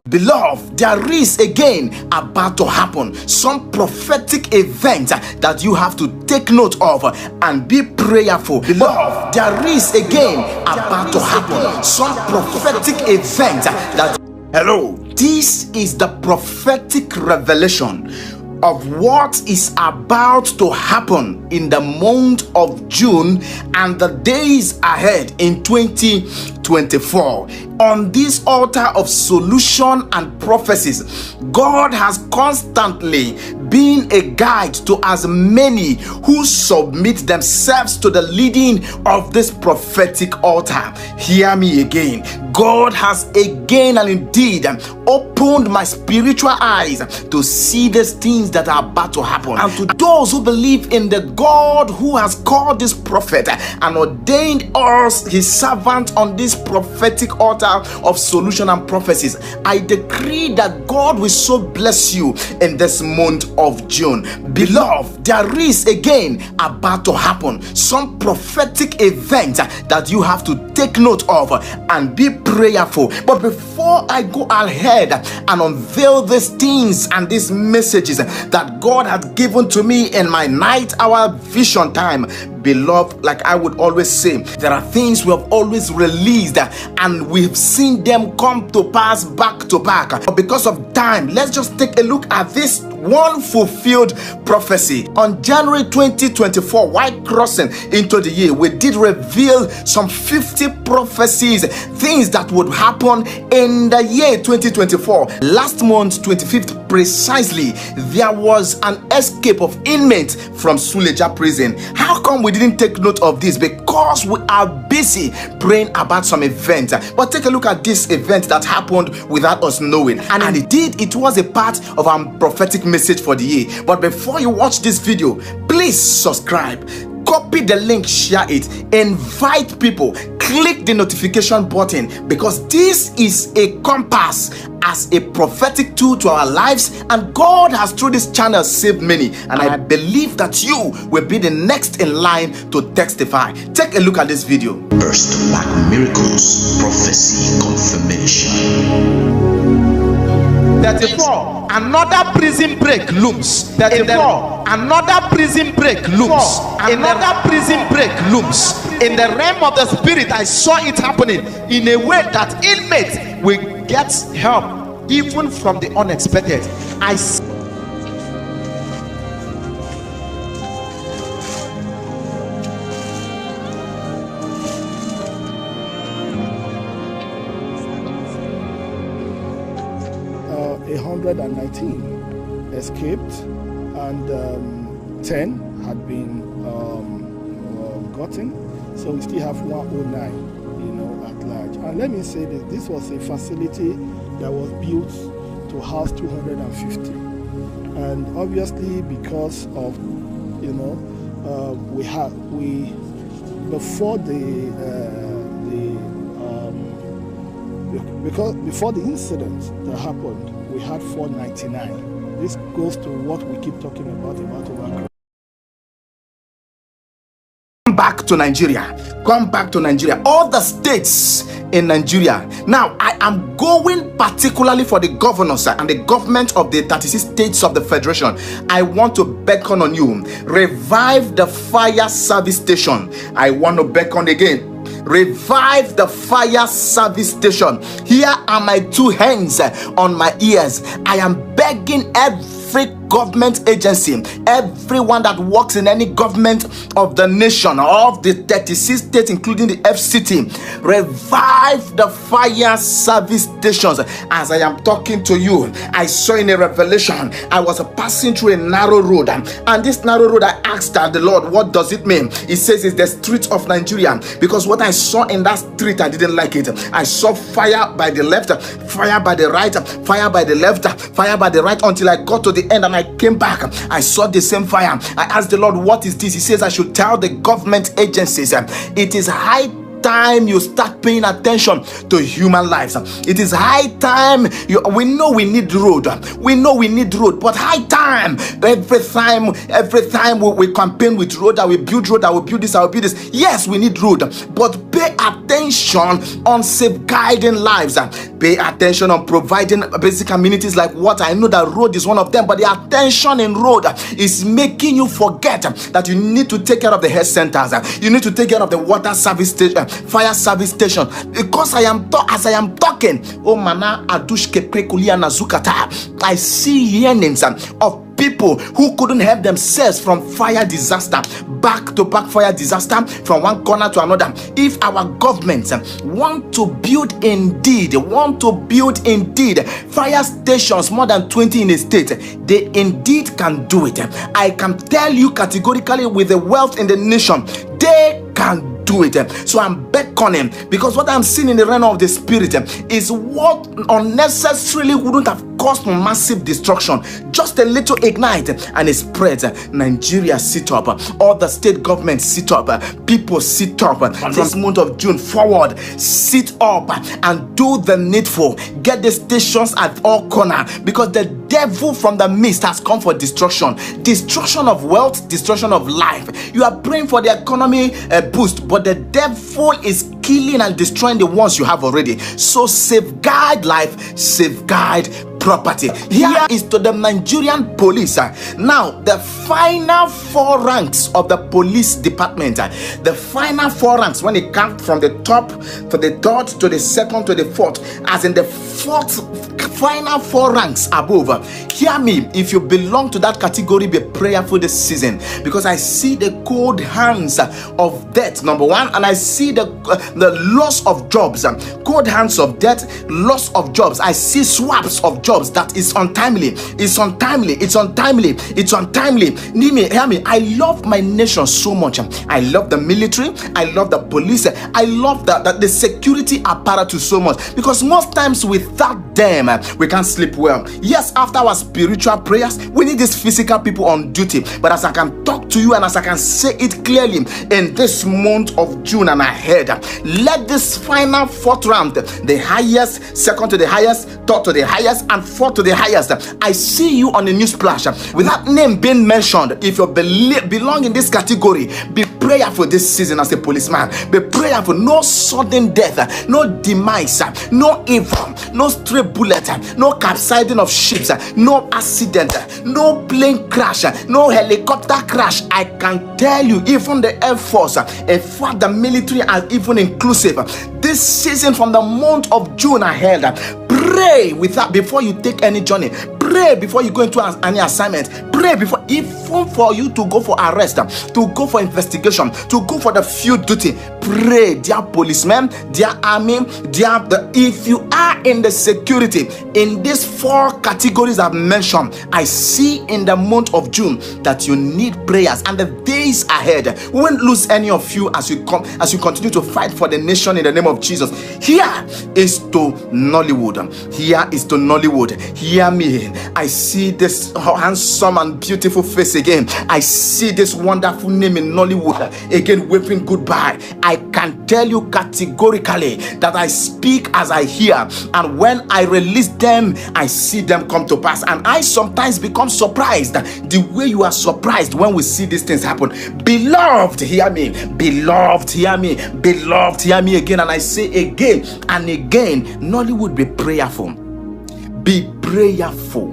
Beloved, there is again about to happen some prophetic event that you have to take note of and be prayerful. Beloved, there is again about to happen some prophetic event that. Hello, this is the prophetic revelation of what is about to happen in the month of June and the days ahead in 2024. On this altar of solution and prophecies, God has constantly been a guide to as many who submit themselves to the leading of this prophetic altar. Hear me again. God has again and indeed opened my spiritual eyes to see these things that are about to happen. And to those who believe in the God who has called this prophet and ordained us his servant on this prophetic altar of solution and prophecies, I decree that God will so bless you in this month of June. Beloved, there is again about to happen some prophetic event that you have to take note of and be prayerful. But before I go ahead and unveil these things and these messages that God has given to me in my night hour vision time, beloved, like I would always say, there are things we have always released and we've seen them come to pass back to back. But because of time, let's just take a look at this one fulfilled prophecy. On January 2024, while crossing into the year, we did reveal some 50 prophecies, things that would happen in the year 2024. Last month, 25th precisely, there was an escape of inmates from Suleja prison. How come we didn't take note of this? Because we are busy praying about some event. But take a look at this event that happened without us knowing, and indeed it was a part of our prophetic message for the year. But before you watch this video, please subscribe, copy the link, share it, invite people, click the notification button, because this is a compass as a prophetic tool to our lives, and God has through this channel saved many, and I believe that you will be the next in line to testify. Take a look at this video. Burst back miracles, prophecy confirmation. 34, another prison break looms. 34, another prison break looms. Another prison break looms. In the realm of the spirit, I saw it happening in a way that inmates will get help even from the unexpected. I see. And 19 escaped, and 10 had been gotten, so we still have 109, at large. And let me say this was a facility that was built to house 250, and obviously because of before the incident that happened, we had 499. This goes to what we keep talking about overcrowding. Come back to Nigeria, all the states in Nigeria. Now I am going particularly for the governors and the government of the 36 states of the federation. I want to beckon on you, revive the fire service station. I want to beckon again, revive the fire service station. Here are my two hands on my ears. I am begging every government agency, everyone that works in any government of the nation, of the 36 states including the FCT, revive the fire service stations. As I am talking to you, I saw in a revelation, I was passing through a narrow road, and this narrow road, I asked the Lord, what does it mean? He says it's the street of Nigeria, because what I saw in that street, I didn't like it. I saw fire by the left, fire by the right, fire by the left, fire by the right, until I got to the end and I came back. I saw the same fire. I asked the Lord, what is this? He says I should tell the government agencies it is high time you start paying attention to human lives. It is high time. We know we need road. We know we need road, but high time. Every time we campaign with road, I will build road, I will build this, I will build this. Yes, we need road, but pay attention on safeguarding lives. Pay attention on providing basic amenities like water. I know that road is one of them, but the attention in road is making you forget that you need to take care of the health centers. You need to take care of the water service station, fire service station. Because as I am talking, oh mana adushke prekulia nazukata, I see yearnings of people who couldn't help themselves from fire disaster, back to back fire disaster, from one corner to another. If our government want to build indeed fire stations, more than 20 in a state, they indeed can do it. I can tell you categorically, with the wealth in the nation, they can do it. So I'm beckoning, because what I'm seeing in the realm of the spirit is what unnecessarily wouldn't have caused massive destruction. Just a little ignite and it spreads. Nigeria sit up, all the state governments sit up, people sit up. From this month of June forward, sit up and do the needful. Get the stations at all corner, because the devil from the mist has come for destruction of wealth, destruction of life. You are praying for the economy boost, but the devil is killing and destroying the ones you have already. So safeguard life, safeguard property. Here is to the Nigerian police. Now, the final 4 ranks of the police department, the final 4 ranks, when it comes from the top to the third to the second to the fourth, as in the final 4 ranks above. Hear me, if you belong to that category, be prayerful this season, because I see the cold hands of death, number one, and I see the loss of jobs, cold hands of death, loss of jobs. I see swaps of jobs that is untimely. It's untimely. Nimi, hear me. I love my nation so much. I love the military. I love the police. I love the security apparatus so much, because most times without them, we can't sleep well. Yes, after our spiritual prayers, we need these physical people on duty. But as I can talk to you and as I can say it clearly, in this month of June and ahead, let this final 4th round, the highest, second to the highest, third to the highest, and fourth to the highest, I see you on the news splash with that name being mentioned. If you belong in this category, be prayerful this season as a policeman. Be prayerful. No sudden death, no demise, no evil, no stray bullet, no capsizing of ships, no accident, no plane crash, no helicopter crash. I can tell you, even the Air Force, in fact the military are even inclusive. This season, from the month of June ahead, pray before you take any journey. Pray before you go into any assignment. Pray before, even for you to go for arrest, to go for investigation, to go for the field duty. Pray, dear policemen, dear army, if you are in the security in these 4 categories I've mentioned, I see in the month of June that you need prayers, and the days ahead, we won't lose any of you as you continue to fight for the nation in the name of Jesus. Here is to Nollywood. Here is to Nollywood. Hear me. I see this handsome and beautiful face again. I see this wonderful name in Nollywood again, waving goodbye. I can tell you categorically that I speak as I hear, and when I release them, I see them come to pass. And I sometimes become surprised the way you are surprised when we see these things happen. Beloved, hear me. Beloved, hear me. Beloved, hear me again. And I say again and again, Nollywood, be prayerful. Be prayerful.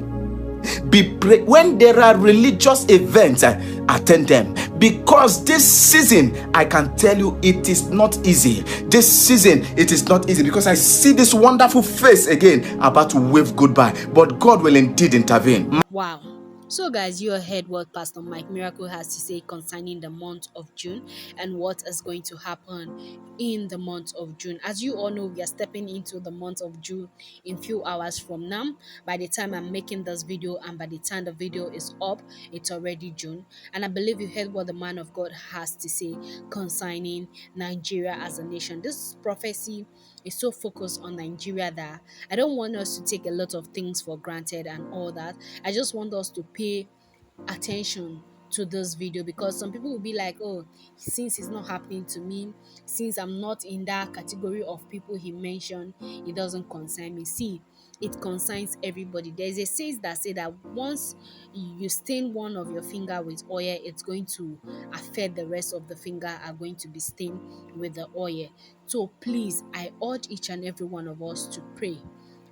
When there are religious events, attend them, because this season, I can tell you, it is not easy. This season, it is not easy, because I see this wonderful face again about to wave goodbye, but God will indeed intervene. Wow. So, guys, you heard what Pastor Mike Miracle has to say concerning the month of June and what is going to happen in the month of June. As you all know, we are stepping into the month of June in few hours from now. By the time I'm making this video and by the time the video is up, it's already June. And I believe you heard what the man of God has to say concerning Nigeria as a nation. This prophecy is so focused on Nigeria that I don't want us to take a lot of things for granted and all that. I just want us to pay attention to this video, because some people will be like, oh, since it's not happening to me, since I'm not in that category of people he mentioned, it doesn't concern me. See, it concerns everybody. There's a says that say that once you stain one of your finger with oil, it's going to affect the rest of the finger are going to be stained with the oil. So please, I urge each and every one of us to pray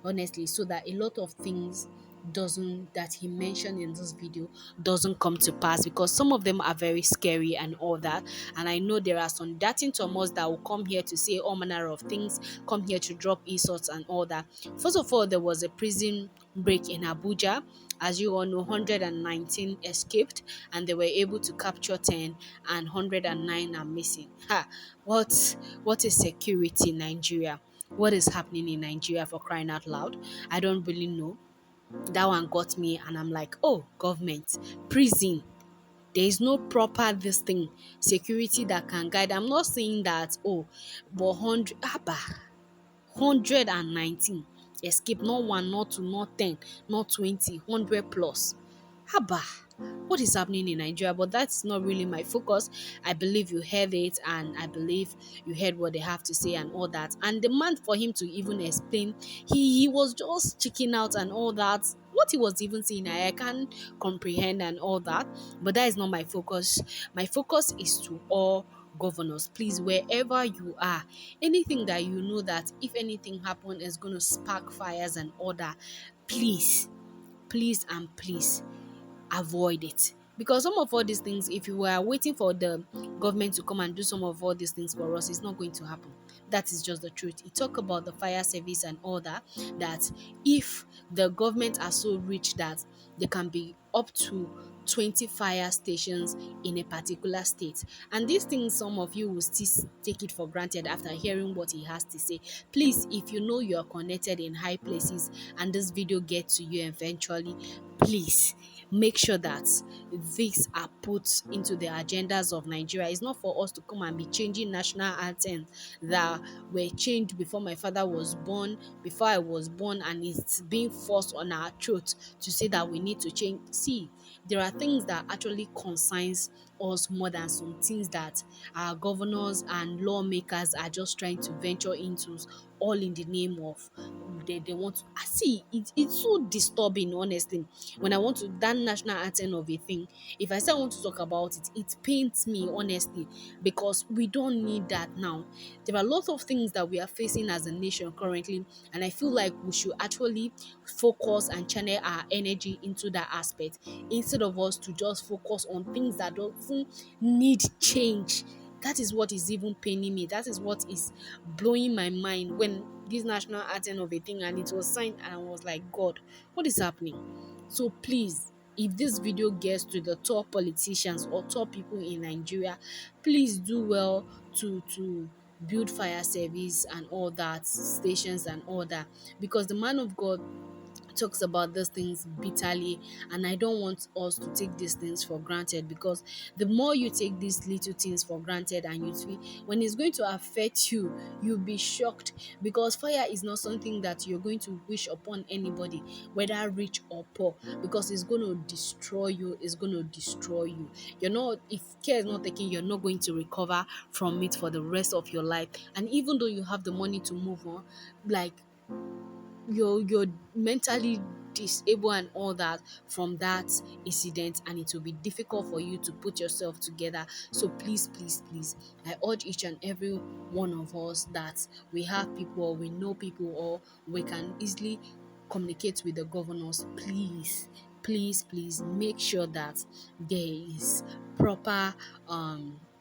honestly, so that a lot of things doesn't that he mentioned in this video doesn't come to pass, because some of them are very scary and all that. And I know there are some dating Thomas that will come here to say all manner of things, come here to drop insults and all that. First of all, there was a prison break in Abuja. As you all know, 119 escaped and they were able to capture 10, and 109 are missing. Ha! What is security in Nigeria? What is happening in Nigeria, for crying out loud? I don't really know. That one got me, and I'm like, oh, government, prison. There is no proper this thing, security that can guide. I'm not saying that, oh, but 119 escape, not one, not two, not 10, not 20, 100 plus. Haba, what is happening in Nigeria? But that's not really my focus. I believe you heard it, and I believe you heard what they have to say and all that. And the man, for him to even explain, he was just checking out and all that. What he was even saying, I can't comprehend and all that. But that is not my focus. My focus is to all governors. Please, wherever you are, anything that you know that if anything happen is going to spark fires and order, please, please and please avoid it. Because some of all these things, if you were waiting for the government to come and do some of all these things for us, it's not going to happen. That is just the truth. It talk about the fire service and all that, that if the government are so rich that they can be up to 20 fire stations in a particular state. And these things, some of you will still take it for granted after hearing what he has to say. Please, if you know you are connected in high places and this video gets to you eventually, please make sure that these are put into the agendas of Nigeria. It's not for us to come and be changing national anthems that were changed before my father was born, before I was born, and it's being forced on our throat to say that we need to change. See, there are things that actually concerns us more than some things that our governors and lawmakers are just trying to venture into, all in the name of they want to see it. It's so disturbing, honestly. When I want to that national anthem of a thing, if I say I want to talk about it, it pains me honestly, because we don't need that now. There are lots of things that we are facing as a nation currently, and I feel like we should actually focus and channel our energy into that aspect, instead of us to just focus on things that doesn't need change. That is what is even paining me. That is what is blowing my mind when this national anthem of a thing and it was signed, and I was like, God, what is happening? So please, if this video gets to the top politicians or top people in Nigeria, please do well to build fire service and all that, stations and all that, because the man of God talks about these things bitterly, and I don't want us to take these things for granted, because the more you take these little things for granted and you feel when it's going to affect you, you'll be shocked, because fire is not something that you're going to wish upon anybody, whether rich or poor, because it's going to destroy you. It's going to destroy you. You're not, if care is not taken, you're not going to recover from it for the rest of your life. And even though you have the money to move on, like, you're mentally disabled and all that from that incident, and it will be difficult for you to put yourself together. So please, please, please, I urge each and every one of us that we have people or we know people or we can easily communicate with the governors. Please, please, please make sure that there is proper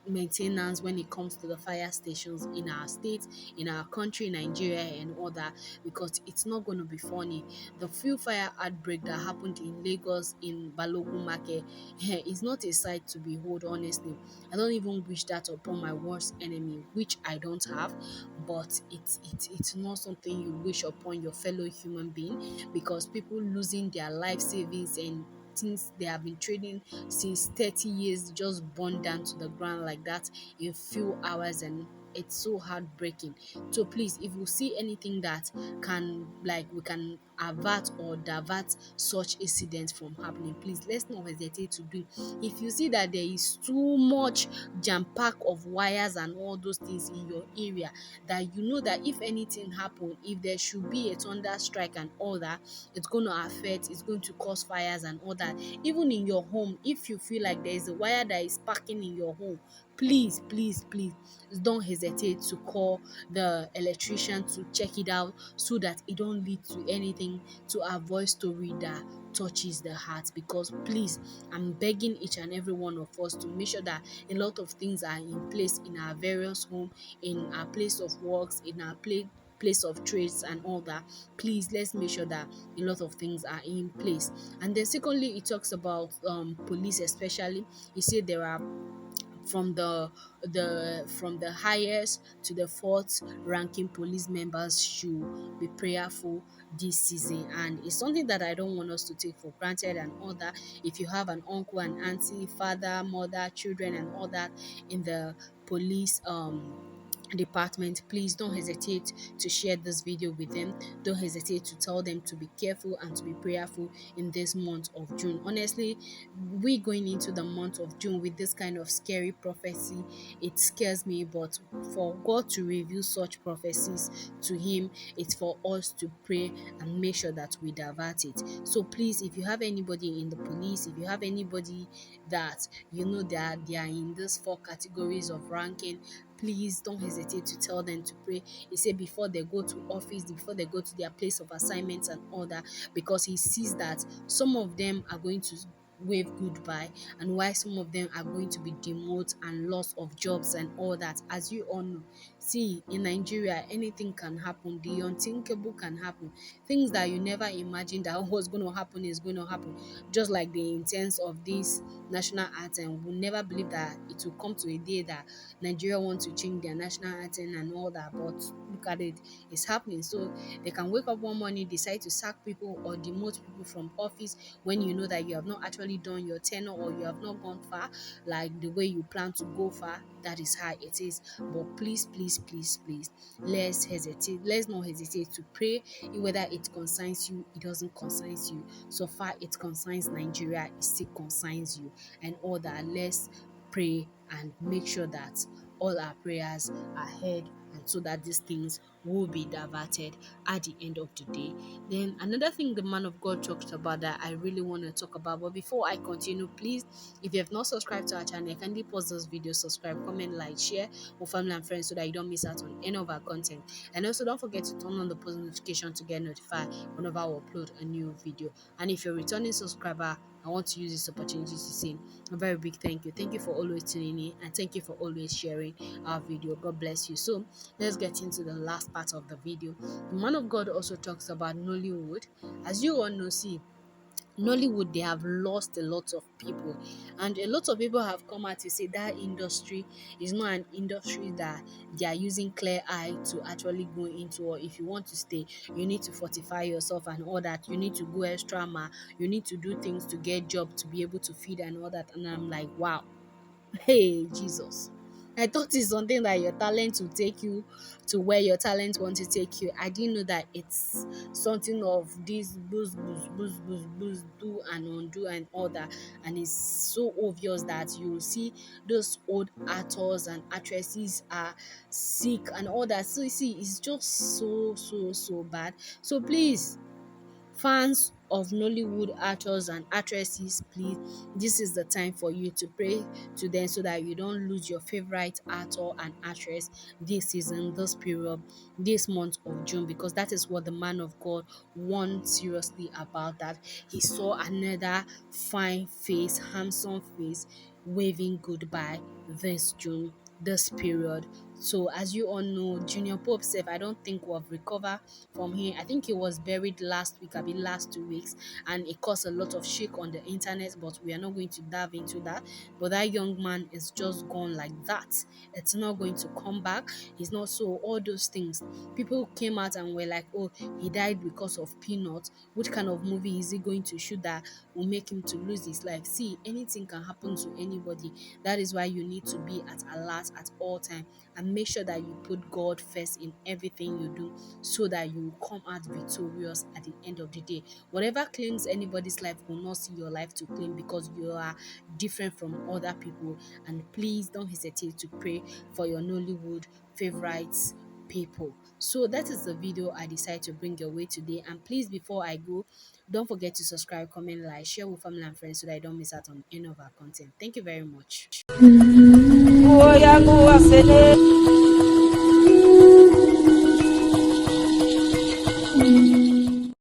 maintenance when it comes to the fire stations in our state, in our country, Nigeria, and all that, because it's not going to be funny. The few fire outbreak that happened in Lagos in Balogun Market is not a sight to behold, honestly. I don't even wish that upon my worst enemy, which I don't have, but it's not something you wish upon your fellow human being, because people losing their life savings and things they have been trading since 30 years just burned down to the ground like that in few hours, and it's so heartbreaking. So please, if you see anything that can, like, we can avert or divert such incidents from happening. Please, let's not hesitate to do. If you see that there is too much jam pack of wires and all those things in your area, that you know that if anything happen, if there should be a thunder strike and all that, it's going to affect, it's going to cause fires and all that. Even in your home, if you feel like there is a wire that is sparking in your home, please, please, please don't hesitate to call the electrician to check it out, so that it don't lead to anything, to avoid story that touches the heart. Because please, I'm begging each and every one of us to make sure that a lot of things are in place in our various home, in our place of works, in our place of trades and all that. Please, let's make sure that a lot of things are in place. And then secondly, it talks about police especially. You see there are from the highest to the fourth ranking police members should be prayerful this season. And it's something that I don't want us to take for granted and all that. If you have an uncle and auntie, father, mother, children and all that in the police department, please don't hesitate to share this video with them. Don't hesitate to tell them to be careful and to be prayerful in this month of June. Honestly, we going into the month of June with this kind of scary prophecy, it scares me. But for God to reveal such prophecies to him, it's for us to pray and make sure that we divert it. So please, if you have anybody in the police, if you have anybody that you know that they are in these four categories of ranking, please don't hesitate to tell them to pray. He said before they go to office, before they go to their place of assignments and all that, because he sees that some of them are going to wave goodbye, and why some of them are going to be demoted and loss of jobs and all that. As you all know, see, in Nigeria anything can happen, the unthinkable can happen. Things that you never imagined that was going to happen is going to happen. Just like the intents of this national anthem, we never believe that it will come to a day that Nigeria want to change their national anthem and all that. But look at it, it's happening. So they can wake up one morning, decide to sack people or demote people from office, when you know that you have not actually done your tenure, or you have not gone far like the way you plan to go far. That is how it is. But please, please, please, please, let's not hesitate to pray. Whether it concerns you, it doesn't concerns you. So far it concerns Nigeria, it still concerns you and all that. Let's pray and make sure that all our prayers are heard, and so that these things will be diverted at the end of the day. Then another thing the man of God talked about that I really want to talk about, but before I continue, please, if you have not subscribed to our channel, kindly pause this video, subscribe, comment, like, share with family and friends so that you don't miss out on any of our content. And also don't forget to turn on the post notification to get notified whenever we upload a new video. And if you're a returning subscriber, I want to use this opportunity to say a very big thank you. Thank you for always tuning in, and thank you for always sharing our video. God bless you. So let's get into the last part of the video. The man of God also talks about Nollywood. As you all know, see, Nollywood, they have lost a lot of people, and a lot of people have come out to say that industry is not an industry that they are using clear eye to actually go into. Or if you want to stay, you need to fortify yourself and all that. You need to go extra mile. You need to do things to get job to be able to feed and all that. And I'm like, wow, hey, Jesus. I thought it's something that your talent will take you to where your talent wants to take you. I didn't know that it's something of this boost, boost, boost, boost, boost, do and undo and all that. And it's so obvious that you see those old actors and actresses are sick and all that. So you see, it's just so, so, so bad. So please, fans of Nollywood actors and actresses, please, this is the time for you to pray to them so that you don't lose your favorite actor and actress this season, this period, this month of June, because that is what the man of God wants seriously about that. He saw another fine face, handsome face waving goodbye this June, this period. So as you all know, Junior Pope said, I don't think we've recovered from him. I think he was buried last week, I mean last 2 weeks, and it caused a lot of shake on the internet, but we are not going to dive into that. But that young man is just gone like that. It's not going to come back. He's not. So all those things, people came out and were like, oh, he died because of peanuts. Which kind of movie is he going to shoot that will make him to lose his life? See, anything can happen to anybody. That is why you need to be at alert at all time and and make sure that you put God first in everything you do, so that you will come out victorious at the end of the day. Whatever claims anybody's life will not see your life to claim, because you are different from other people. And please don't hesitate to pray for your Nollywood favorites people. So that is the video I decided to bring your way today. And please, before I go, don't forget to subscribe, comment, like, share with family and friends so that I don't miss out on any of our content. Thank you very much.